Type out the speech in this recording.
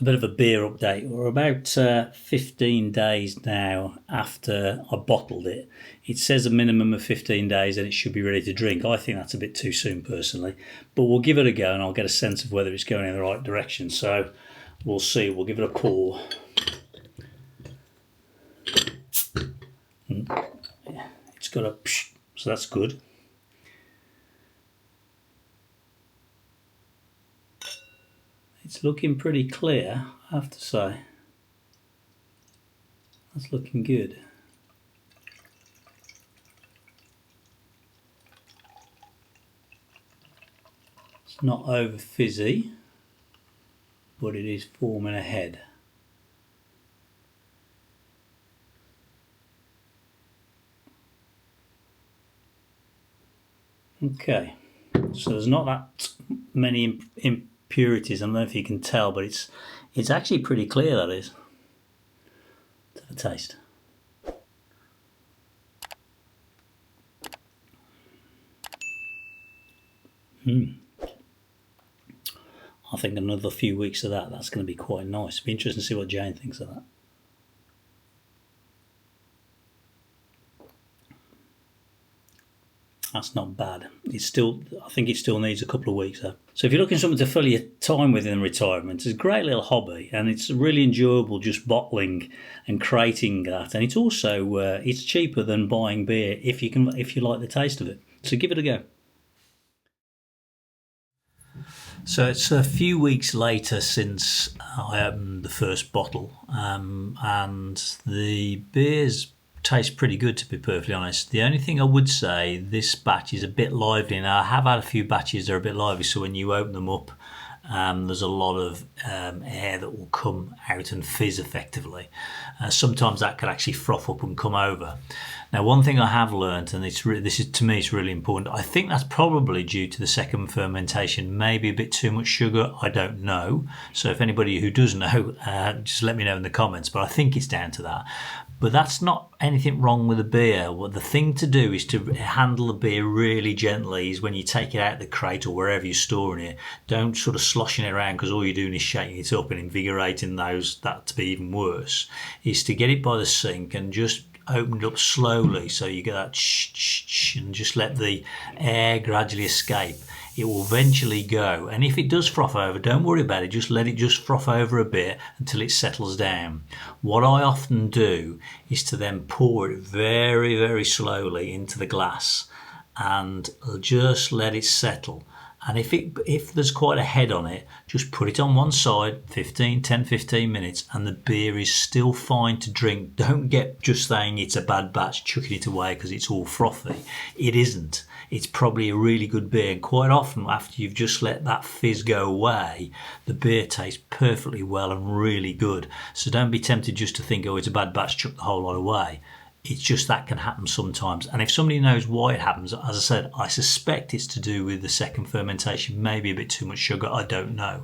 A bit of a beer update. We're about 15 days now after I bottled it. It says a minimum of 15 days and it should be ready to drink. I think that's a bit too soon personally, but we'll give it a go and I'll get a sense of whether it's going in the right direction. So we'll see. We'll give it a pour. Yeah, it's got a psh, so that's good. It's looking pretty clear, I have to say. That's looking good. It's not over fizzy, but it is forming a head. Okay, so there's not that many impurities. I don't know if you can tell, but it's actually pretty clear, that is, to the taste. I think another few weeks of that's going to be quite nice. It'll be interesting to see what Jane thinks of that. That's not bad. I think it still needs a couple of weeks though. So if you're looking for something to fill your time with in retirement, it's a great little hobby and it's really enjoyable just bottling and creating that. And it's also it's cheaper than buying beer if you like the taste of it. So give it a go. So it's a few weeks later since I opened the first bottle, and the beers taste pretty good, to be perfectly honest. The only thing I would say, this batch is a bit lively. Now I have had a few batches that are a bit lively, so when you open them up, there's a lot of air that will come out and fizz effectively. Sometimes that could actually froth up and come over. Now, one thing I have learned, and to me it's really important, I think that's probably due to the second fermentation, maybe a bit too much sugar, I don't know. So if anybody who does know, just let me know in the comments, but I think it's down to that. But that's not anything wrong with the beer. What the thing to do is to handle the beer really gently. Is when you take it out of the crate or wherever you're storing it, don't sort of sloshing it around, because all you're doing is shaking it up and invigorating that to be even worse. Is to get it by the sink and just open it up slowly, so you get that shh, and just let the air gradually escape. It will eventually go, and if it does froth over, don't worry about it, just let it just froth over a bit until it settles down. What I often do is to then pour it very, very slowly into the glass and just let it settle. And if there's quite a head on it, just put it on one side, 10-15 minutes, and the beer is still fine to drink. Don't get just saying it's a bad batch, chucking it away because it's all frothy. It isn't. It's probably a really good beer. And quite often, after you've just let that fizz go away, the beer tastes perfectly well and really good. So don't be tempted just to think, oh, it's a bad batch, chuck the whole lot away. It's just that can happen sometimes. And if somebody knows why it happens, as I said, I suspect it's to do with the second fermentation, maybe a bit too much sugar, I don't know.